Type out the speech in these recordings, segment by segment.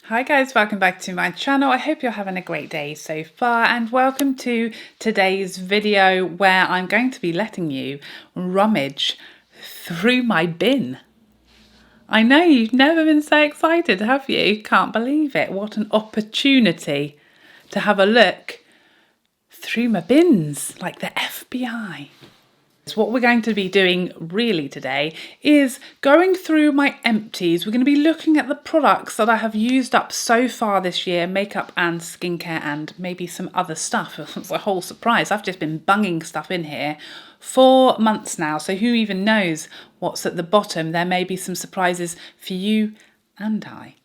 Hi guys, welcome back to my channel. I hope you're having a great day so far and welcome to today's video where I'm going to be letting you rummage through my bin. I know you've never been so excited, have you? Can't believe it. What an opportunity to have a look through my bins like the FBI. What we're going to be doing really today is going through my empties. We're going to be looking at the products that I have used up so far this year, makeup and skincare and maybe some other stuff. It's a whole surprise. I've just been bunging stuff in here for months now, so who even knows what's at the bottom. There may be some surprises for you and I.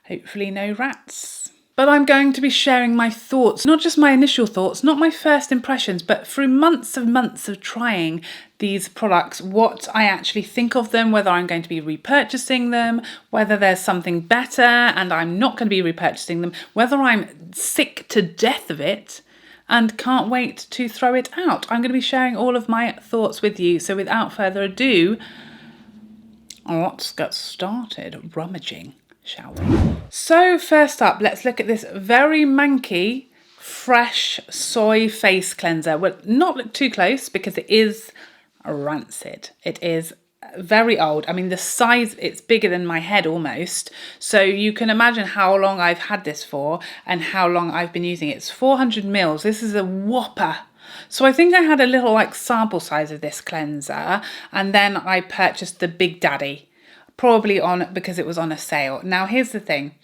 Hopefully no rats. But I'm going to be sharing my thoughts, not just my initial thoughts, not my first impressions, but through months of trying these products, what I actually think of them, whether I'm going to be repurchasing them, whether there's something better and I'm not going to be repurchasing them, whether I'm sick to death of it and can't wait to throw it out. I'm going to be sharing all of my thoughts with you. So without further ado, let's get started rummaging, shall we? So first up, let's look at this very manky, fresh soy face cleanser. Well, not look too close because it is rancid. It is very old. I mean, the size, it's bigger than my head almost. So you can imagine how long I've had this for and how long I've been using it. It's 400 mils. This is a whopper. So I think I had a little like sample size of this cleanser and then I purchased the Big Daddy. Probably because it was on a sale. Now here's the thing,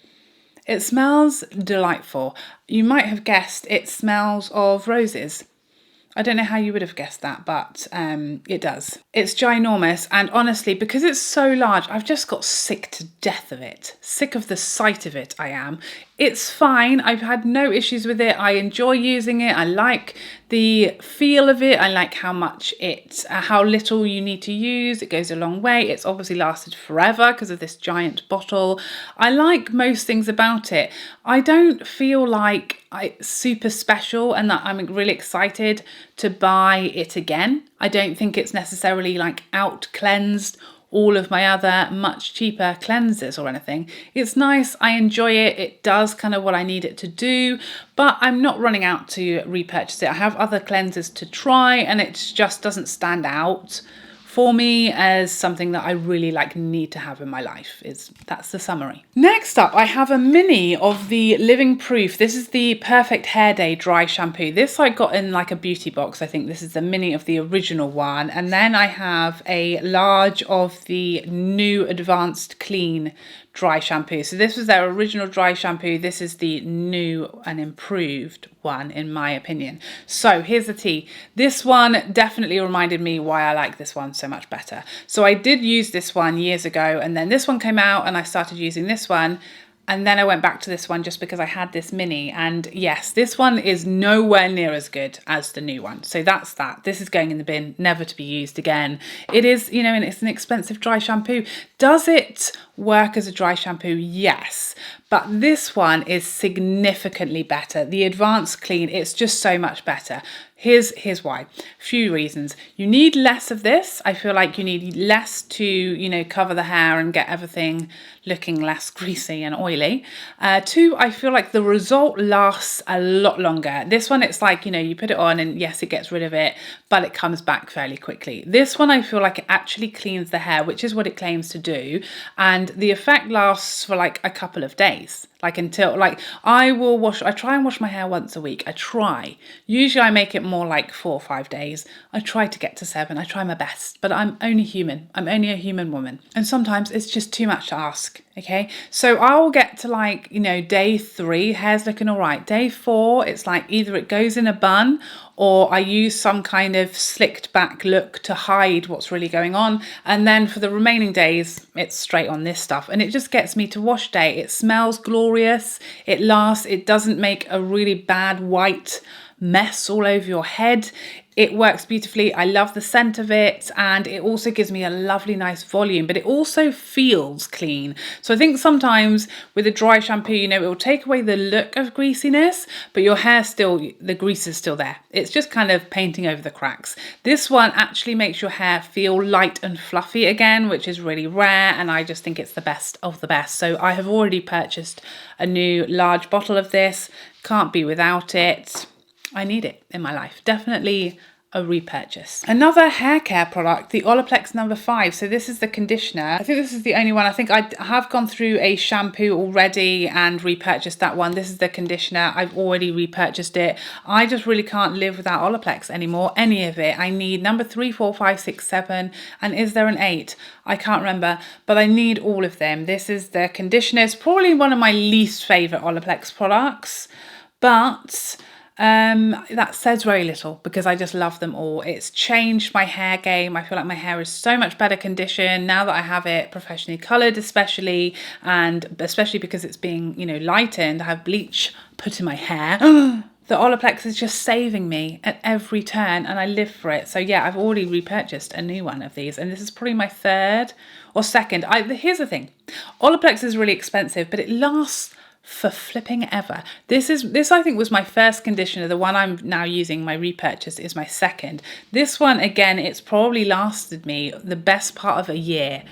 it smells delightful. You might have guessed it smells of roses. I don't know how you would have guessed that, but it does. It's ginormous, and honestly, because it's so large, I've just got sick to death of it. Sick of the sight of it, I am. It's fine. I've had no issues with it. I enjoy using it. I like the feel of it. I like how little you need to use. It goes a long way. It's obviously lasted forever because of this giant bottle. I like most things about it. I don't feel like it's super special and that I'm really excited to buy it again. I don't think it's necessarily like out cleansed all of my other much cheaper cleansers or anything. It's nice, I enjoy it, it does kind of what I need it to do, but I'm not running out to repurchase it. I have other cleansers to try and it just doesn't stand out for me as something that I really need to have in my life. That's the summary. Next up, I have a mini of the Living Proof. This is the Perfect Hair Day dry shampoo. This I got in like a beauty box. I think this is the mini of the original one. And then I have a large of the new Advanced Clean dry shampoo. So this was their original dry shampoo. This is the new and improved one, in my opinion. So here's the tea. This one definitely reminded me why I like this one so much better. So I did use this one years ago, and then this one came out and I started using this one. And then I went back to this one just because I had this mini. And yes, this one is nowhere near as good as the new one. So that's that. This is going in the bin, never to be used again. It is, and it's an expensive dry shampoo. Does it work as a dry shampoo? Yes. But this one is significantly better. The Advanced Clean, it's just so much better. Here's why. A few reasons. You need less of this. I feel like you need less to, cover the hair and get everything looking less greasy and oily. Two, I feel like the result lasts a lot longer. This one, it's like, you put it on and yes, it gets rid of it, but it comes back fairly quickly. This one, I feel like it actually cleans the hair, which is what it claims to do. And the effect lasts for like a couple of days. I try and wash my hair once a week. I try. Usually I make it more like 4 or 5 days. I try to get to 7. I try my best, but I'm only human. I'm only a human woman. And sometimes it's just too much to ask. Okay. So I'll get to day 3, hair's looking all right. Day 4, it's like either it goes in a bun or I use some kind of slicked back look to hide what's really going on. And then for the remaining days, it's straight on this stuff. And it just gets me to wash day. It smells glorious. It lasts. It doesn't make a really bad white mess all over your head. It works beautifully. I love the scent of it, and it also gives me a lovely, nice volume, but it also feels clean. So I think sometimes with a dry shampoo, you know, it will take away the look of greasiness, but your hair still, the grease is still there. It's just kind of painting over the cracks. This one actually makes your hair feel light and fluffy again, which is really rare, and I just think it's the best of the best. So I have already purchased a new large bottle of this. Can't be without it. I need it in my life. Definitely a repurchase. Another hair care product, the Olaplex number 5. So this is the conditioner. I think this is the only one. I think I have gone through a shampoo already and repurchased that one. This is the conditioner. I've already repurchased it. I just really can't live without Olaplex anymore, any of it. I need number 3, 4, 5, 6, 7. And is there an 8? I can't remember, but I need all of them. This is the conditioner. It's probably one of my least favorite Olaplex products, but that says very little because I just love them all. It's changed my hair game. I feel like my hair is so much better conditioned now that I have it professionally colored, especially because it's being, you know, lightened. I have bleach put in my hair. The Olaplex is just saving me at every turn, and I live for it. So yeah, I've already repurchased a new one of these, and this is probably my third or second. Here's the thing. Olaplex is really expensive, but it lasts for flipping ever. This I think was my first conditioner. The one I'm now using, my repurchase, is my second. This one, again, it's probably lasted me the best part of a year.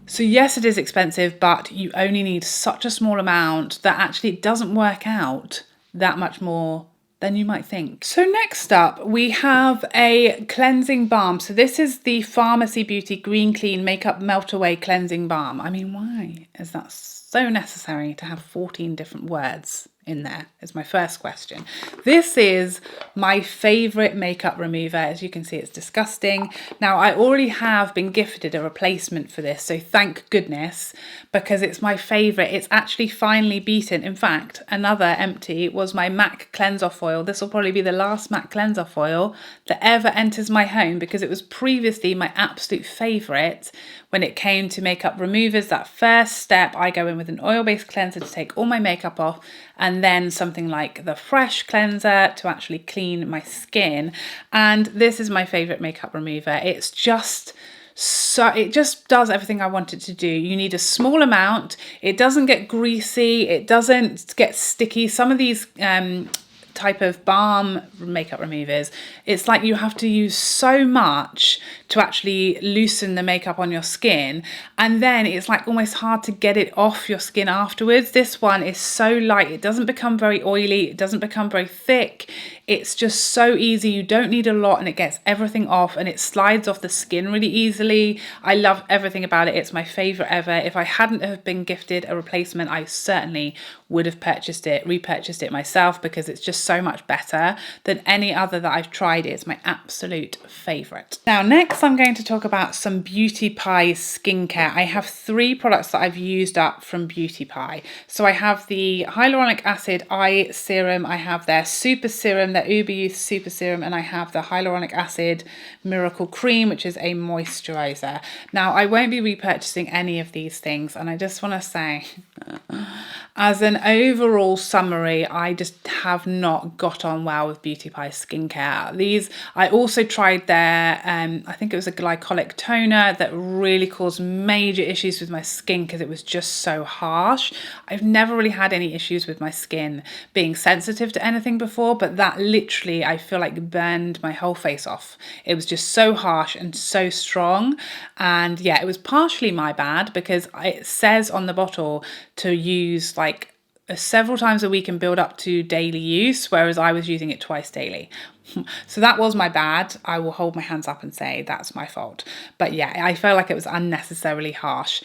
So yes, it is expensive, but you only need such a small amount that actually it doesn't work out that much more than you might think. So next up, we have a cleansing balm. So this is the Farmacy Beauty Green Clean Makeup Melt Away Cleansing Balm. I mean, why is that so necessary to have 14 different words in there is my first question. This is my favorite makeup remover. As you can see, it's disgusting. Now, I already have been gifted a replacement for this, so thank goodness, because it's my favorite. It's actually finally beaten. In fact, another empty was my MAC Cleanse Off Oil. This will probably be the last MAC Cleanse Off Oil that ever enters my home because it was previously my absolute favorite when it came to makeup removers. That first step, I go in with an oil-based cleanser to take all my makeup off, and then something like the Fresh cleanser to actually clean my skin. And this is my favorite makeup remover. It's just it just does everything I want it to do. You need a small amount. It doesn't get greasy. It doesn't get sticky. Some of these type of balm makeup removers, it's like you have to use so much to actually loosen the makeup on your skin, and then it's like almost hard to get it off your skin afterwards. This one is so light. It doesn't become very oily. It doesn't become very thick. It's just so easy. You don't need a lot, and it gets everything off, and it slides off the skin really easily. I love everything about it. It's my favorite ever. If I hadn't have been gifted a replacement, I certainly would have repurchased it myself, because it's just so much better than any other that I've tried. It's my absolute favorite. Now, next I'm going to talk about some Beauty Pie skincare. I have 3 products that I've used up from Beauty Pie. So I have the hyaluronic acid eye serum, I have their super serum, their Uber Youth super serum, and I have the hyaluronic acid miracle cream, which is a moisturizer. Now, I won't be repurchasing any of these things, and I just want to say, as an overall summary, I just have not got on well with Beauty Pie skincare. These, I also tried their, I think it was a glycolic toner that really caused major issues with my skin because it was just so harsh. I've never really had any issues with my skin being sensitive to anything before, but that literally, I feel like, burned my whole face off. It was just so harsh and so strong. And yeah, it was partially my bad because it says on the bottle to use like several times a week and build up to daily use, whereas I was using it twice daily. So that was my bad. I will hold my hands up and say that's my fault. But yeah, I felt like it was unnecessarily harsh.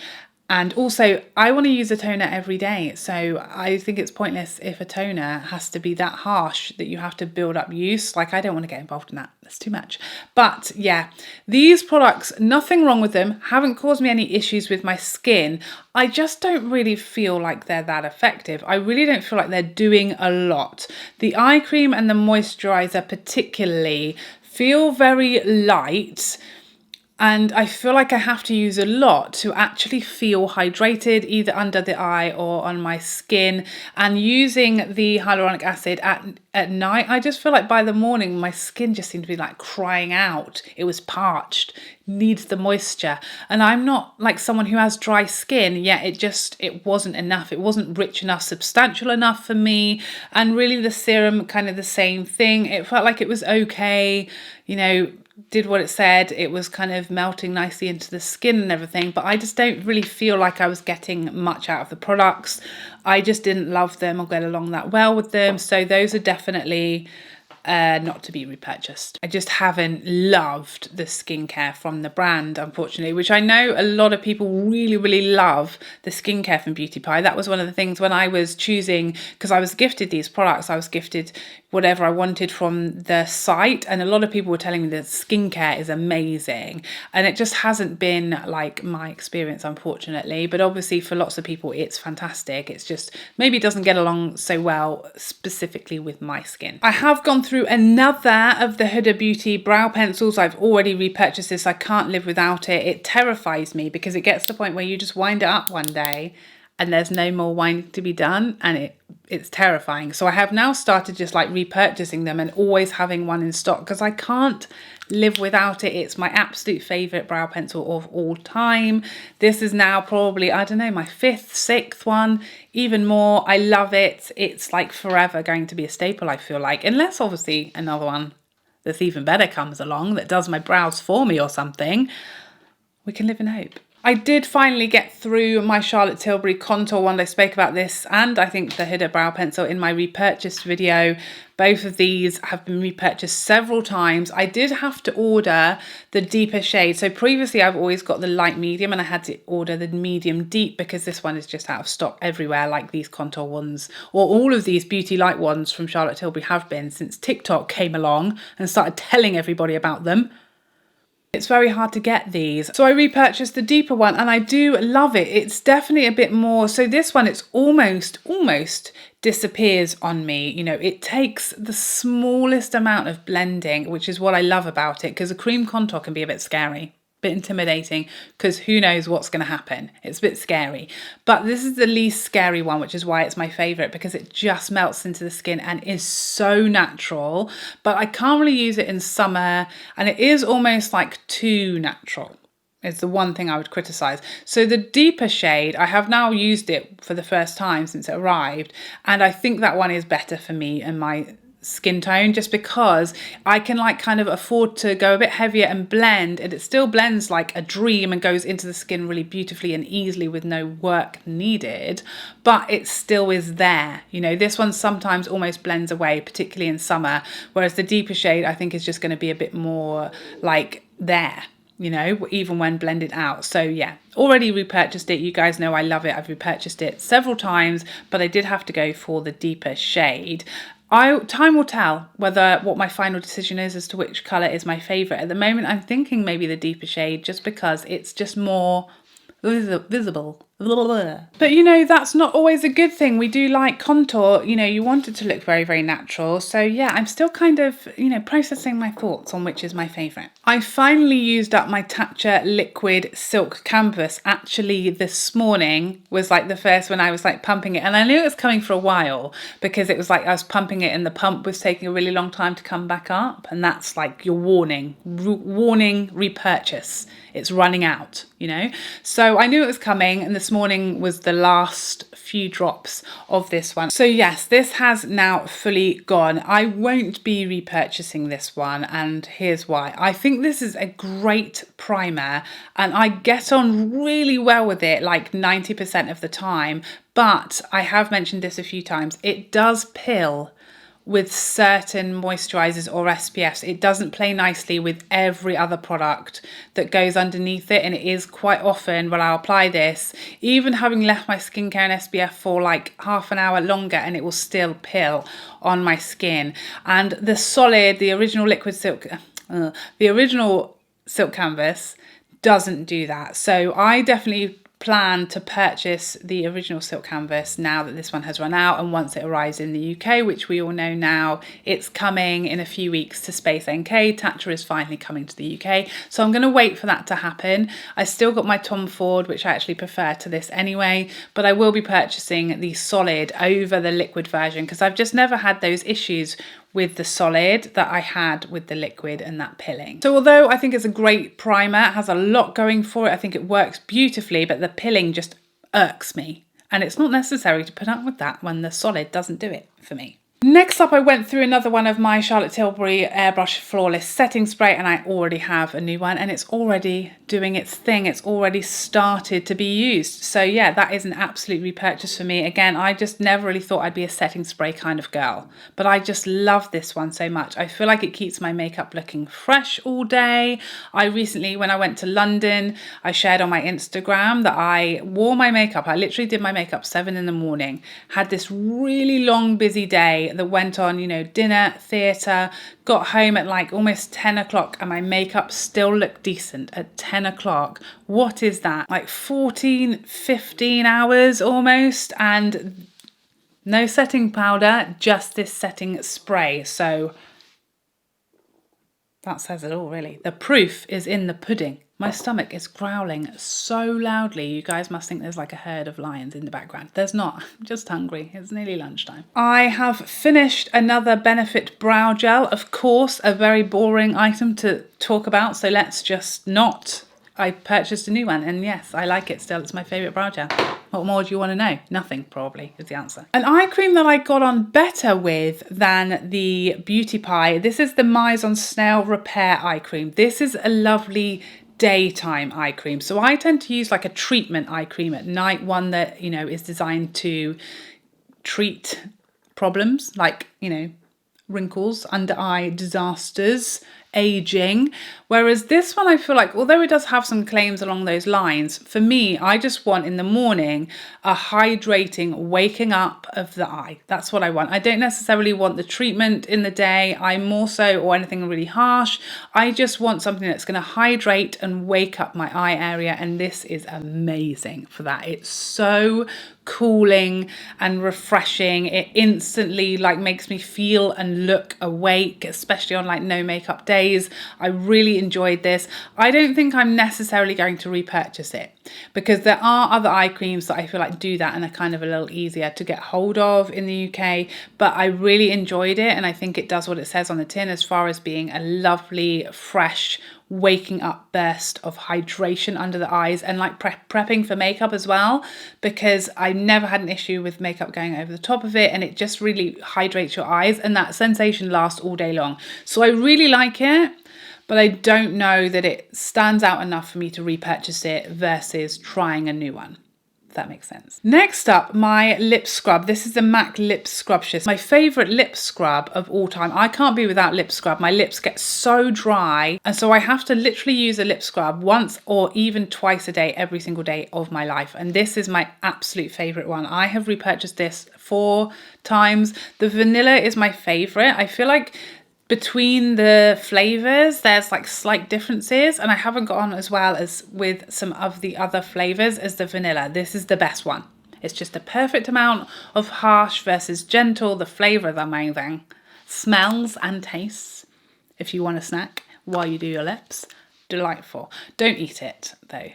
And also, I want to use a toner every day. So I think it's pointless if a toner has to be that harsh that you have to build up use. Like, I don't want to get involved in that. That's too much. But yeah, these products, nothing wrong with them, haven't caused me any issues with my skin. I just don't really feel like they're that effective. I really don't feel like they're doing a lot. The eye cream and the moisturizer particularly feel very light. And I feel like I have to use a lot to actually feel hydrated, either under the eye or on my skin. And using the hyaluronic acid at night, I just feel like by the morning, my skin just seemed to be like crying out. It was parched, needs the moisture. And I'm not like someone who has dry skin, yet it wasn't enough. It wasn't rich enough, substantial enough for me. And really the serum, kind of the same thing. It felt like it was okay, you know, did what it said. It was kind of melting nicely into the skin and everything, but I just don't really feel like I was getting much out of the products. I just didn't love them or get along that well with them. So those are definitely not to be repurchased. I just haven't loved the skincare from the brand, unfortunately, which I know a lot of people really, really love the skincare from Beauty Pie. That was one of the things when I was choosing, because I was gifted these products, I was gifted whatever I wanted from the site, and a lot of people were telling me that skincare is amazing, and it just hasn't been like my experience, unfortunately. But obviously for lots of people it's fantastic. It's just maybe it doesn't get along so well specifically with my skin. I have gone through another of the Huda Beauty brow pencils. I've already repurchased this. I can't live without it. It terrifies me because it gets to the point where you just wind it up one day and there's no more winding to be done, and it's terrifying. So I have now started just like repurchasing them and always having one in stock because I can't live without it. It's my absolute favorite brow pencil of all time. This is now probably, I don't know, my 5th, 6th one, even more. I love it. It's like forever going to be a staple, I feel like, unless obviously another one that's even better comes along that does my brows for me or something. We can live in hope. I did finally get through my Charlotte Tilbury Contour one. I spoke about this and I think the Huda brow pencil in my repurchased video. Both of these have been repurchased several times. I did have to order the deeper shade. So previously I've always got the light medium and I had to order the medium deep because this one is just out of stock everywhere, like these contour ones, or all of these beauty light ones from Charlotte Tilbury have been since TikTok came along and started telling everybody about them. It's very hard to get these. So I repurchased the deeper one and I do love it. It's definitely a bit more. So this one, it's almost disappears on me. You know, it takes the smallest amount of blending, which is what I love about it, because a cream contour can be a bit scary. Bit intimidating because who knows what's going to happen. It's a bit scary, but this is the least scary one, which is why it's my favorite, because it just melts into the skin and is so natural. But I can't really use it in summer and it is almost like too natural. It's the one thing I would criticize. So the deeper shade, I have now used it for the first time since it arrived, and I think that one is better for me and my skin tone, just because I can like kind of afford to go a bit heavier and blend, and it still blends like a dream and goes into the skin really beautifully and easily with no work needed, but it still is there. You know, this one sometimes almost blends away, particularly in summer, whereas the deeper shade I think is just going to be a bit more like there, you know, even when blended out. So yeah, already repurchased it. You guys know I love it. I've repurchased it several times, but I did have to go for the deeper shade. Time will tell what my final decision is as to which colour is my favourite. At the moment, I'm thinking maybe the deeper shade, just because it's just more visible. But you know, that's not always a good thing. We do like contour, you know, you want it to look very, very natural. So yeah, I'm still kind of, you know, processing my thoughts on which is my favourite. I finally used up my Tatcha Liquid Silk Canvas. Actually, this morning was like the first when I was like pumping it, and I knew it was coming for a while because it was like I was pumping it and the pump was taking a really long time to come back up, and that's like your warning repurchase. It's running out, you know. So I knew it was coming, and this morning was the last few drops of this one. So yes, this has now fully gone. I won't be repurchasing this one, and here's why. I think this is a great primer and I get on really well with it like 90% of the time, but I have mentioned this a few times, it does pill with certain moisturizers or SPFs. It doesn't play nicely with every other product that goes underneath it, and it is quite often when I'll apply this, even having left my skincare and SPF for like half an hour longer, and it will still pill on my skin. And the original silk canvas doesn't do that. So I definitely plan to purchase the original silk canvas now that this one has run out, and once it arrives in the UK, which we all know now it's coming in a few weeks to Space NK. Tatcha is finally coming to the UK, so I'm going to wait for that to happen. I still got my Tom Ford, which I actually prefer to this anyway, but I will be purchasing the solid over the liquid version because I've just never had those issues with the solid that I had with the liquid and that pilling. So although I think it's a great primer, it has a lot going for it, I think it works beautifully, but the pilling just irks me. And it's not necessary to put up with that when the solid doesn't do it for me. Next up, I went through another one of my Charlotte Tilbury Airbrush Flawless Setting Spray, and I already have a new one and it's already doing its thing. It's already started to be used. So yeah, that is an absolute repurchase for me. Again, I just never really thought I'd be a setting spray kind of girl, but I just love this one so much. I feel like it keeps my makeup looking fresh all day. I recently, when I went to London, I shared on my Instagram that I wore my makeup. I literally did my makeup 7 in the morning, had this really long, busy day that went on, you know, dinner, theatre, got home at like almost 10 o'clock and my makeup still looked decent at 10 o'clock. What is that? Like 14, 15 hours almost, and no setting powder, just this setting spray. So that says it all, really. The proof is in the pudding. My stomach is growling so loudly. You guys must think there's like a herd of lions in the background. There's not. I'm just hungry. It's nearly lunchtime. I have finished another Benefit Brow Gel. Of course, a very boring item to talk about, so let's just not. I purchased a new one, and yes, I like it still. It's my favourite brow gel. What more do you want to know? Nothing, probably, is the answer. An eye cream that I got on better with than the Beauty Pie. This is the Mizon Snail Repair Eye Cream. This is a lovely daytime eye cream. So I tend to use like a treatment eye cream at night, one that, you know, is designed to treat problems like, you know, wrinkles, under eye disasters, aging. Whereas this one, I feel like, although it does have some claims along those lines, for me, I just want in the morning a hydrating waking up of the eye. That's what I want. I don't necessarily want the treatment in the day. I more so, or anything really harsh. I just want something that's going to hydrate and wake up my eye area, and this is amazing for that. It's so cooling and refreshing. It instantly like makes me feel and look awake, especially on like no makeup days. I really enjoyed this. I don't think I'm necessarily going to repurchase it because there are other eye creams that I feel like do that and are kind of a little easier to get hold of in the UK, but I really enjoyed it and I think it does what it says on the tin as far as being a lovely, fresh, waking up burst of hydration under the eyes and like prepping for makeup as well, because I never had an issue with makeup going over the top of it, and it just really hydrates your eyes and that sensation lasts all day long. So I really like it, but I don't know that it stands out enough for me to repurchase it versus trying a new one. That makes sense. Next up, my lip scrub. This is the MAC Lip Scrubtious. My favorite lip scrub of all time. I can't be without lip scrub. My lips get so dry, and so I have to literally use a lip scrub once or even twice a day, every single day of my life. And this is my absolute favorite one. I have repurchased this 4 times. The vanilla is my favorite. I feel like between the flavors there's like slight differences, and I haven't got on as well as with some of the other flavors as the vanilla. This is the best one. It's just the perfect amount of harsh versus gentle. The flavor is amazing. Smells and tastes, if you want a snack while you do your lips, delightful. Don't eat it though.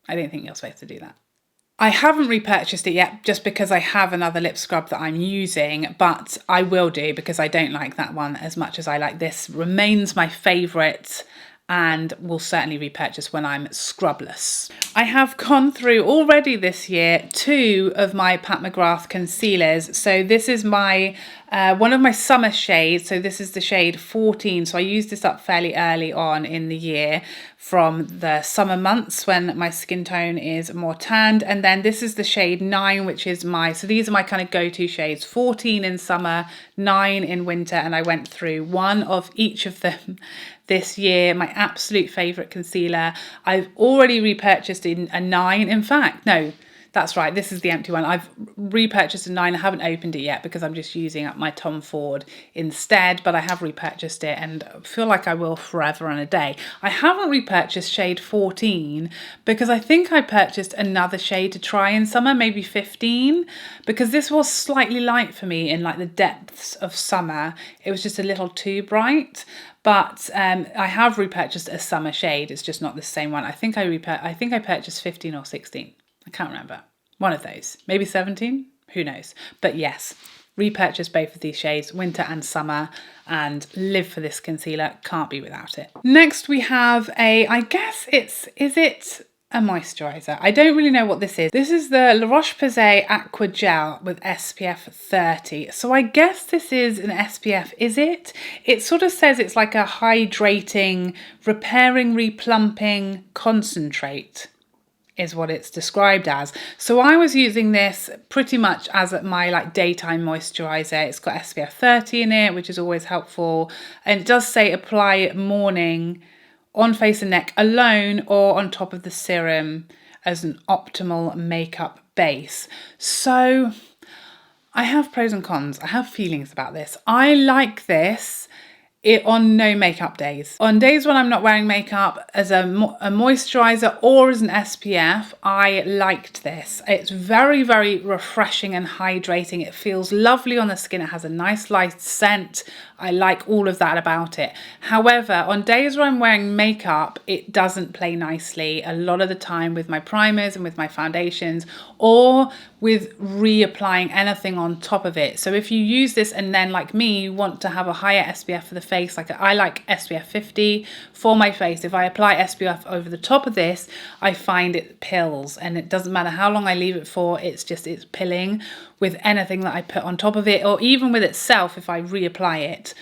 I don't think you're supposed to do that. I haven't repurchased it yet just because I have another lip scrub that I'm using, but I will do because I don't like that one as much as I like this. Remains my favourite and will certainly repurchase when I'm scrubless. I have gone through already this year 2 of my Pat McGrath concealers. So this is my one of my summer shades. So this is the shade 14. So I used this up fairly early on in the year from the summer months when my skin tone is more tanned. And then this is the shade 9, which is so these are my kind of go-to shades, 14 in summer, 9 in winter. And I went through one of each of them this year. My absolute favorite concealer. I've already repurchased in a 9. In fact, no, That's right, this is the empty one. I've repurchased a 9. I haven't opened it yet because I'm just using up my Tom Ford instead, but I have repurchased it and feel like I will forever and a day. I haven't repurchased shade 14 because I think I purchased another shade to try in summer, maybe 15, because this was slightly light for me in like the depths of summer. It was just a little too bright. But I have repurchased a summer shade. It's just not the same one. I think I purchased 15 or 16. I can't remember. One of those. Maybe 17? Who knows? But yes, repurchase both of these shades, winter and summer, and live for this concealer. Can't be without it. Next we have I guess is it a moisturiser? I don't really know what this is. This is the La Roche-Posay Aqua Gel with SPF 30. So I guess this is an SPF, is it? It sort of says it's like a hydrating, repairing, replumping concentrate is what it's described as. So I was using this pretty much as my like daytime moisturiser. It's got SPF 30 in it, which is always helpful. And it does say apply morning on face and neck alone or on top of the serum as an optimal makeup base. So I have pros and cons. I have feelings about this. I like this on no makeup days. On days when I'm not wearing makeup, as a moisturiser or as an SPF, I liked this. It's very, very refreshing and hydrating. It feels lovely on the skin. It has a nice light scent. I like all of that about it. However, on days where I'm wearing makeup, it doesn't play nicely a lot of the time with my primers and with my foundations or with reapplying anything on top of it. So if you use this and then, like me, you want to have a higher SPF for the face, like I like SPF 50 for my face. If I apply SPF over the top of this, I find it pills, and it doesn't matter how long I leave it for, it's pilling with anything that I put on top of it, or even with itself if I reapply it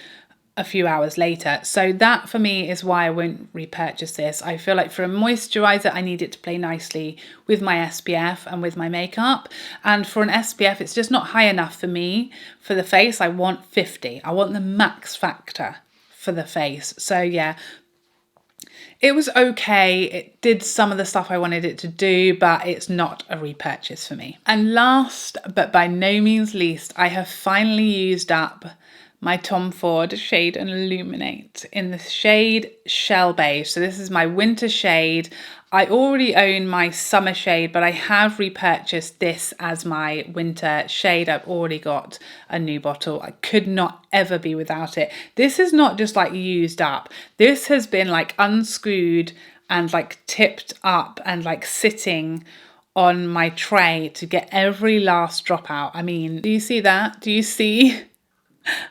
a few hours later. So that for me is why I won't repurchase this. I feel like for a moisturiser, I need it to play nicely with my SPF and with my makeup. And for an SPF, it's just not high enough for me. For the face, I want 50. I want the max factor for the face. So yeah, it was okay. It did some of the stuff I wanted it to do, but it's not a repurchase for me. And last, but by no means least, I have finally used up my Tom Ford shade and Illuminate in the shade Shell Beige. So this is my winter shade. I already own my summer shade, but I have repurchased this as my winter shade. I've already got a new bottle. I could not ever be without it. This is not just like used up. This has been like unscrewed and like tipped up and like sitting on my tray to get every last drop out. I mean, do you see that? Do you see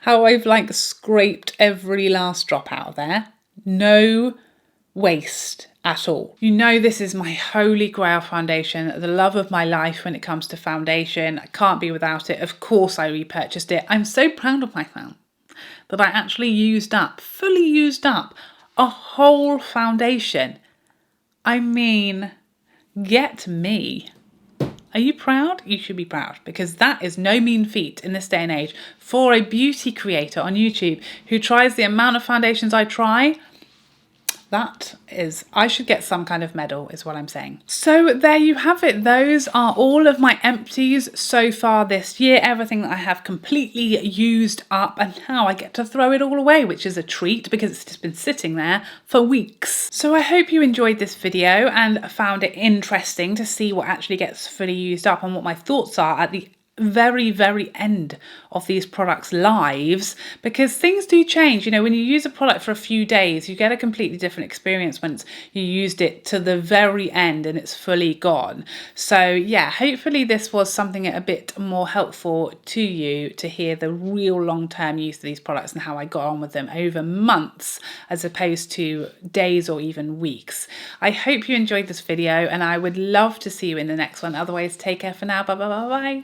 how I've like scraped every last drop out of there? No waste at all. You know, this is my holy grail foundation, the love of my life when it comes to foundation. I can't be without it. Of course I repurchased it. I'm so proud of myself that I actually fully used up a whole foundation. I mean, get me. Are you proud? You should be proud, because that is no mean feat in this day and age for a beauty creator on YouTube who tries the amount of foundations I try. I should get some kind of medal is what I'm saying. So there you have it. Those are all of my empties so far this year. Everything that I have completely used up, and now I get to throw it all away, which is a treat because it's just been sitting there for weeks. So I hope you enjoyed this video and found it interesting to see what actually gets fully used up and what my thoughts are at the very, very end of these products' lives, because things do change. You know, when you use a product for a few days, you get a completely different experience once you used it to the very end and it's fully gone. So yeah, hopefully this was something a bit more helpful to you to hear the real long-term use of these products and how I got on with them over months as opposed to days or even weeks. I hope you enjoyed this video, and I would love to see you in the next one. Otherwise, take care for now. Bye bye bye bye.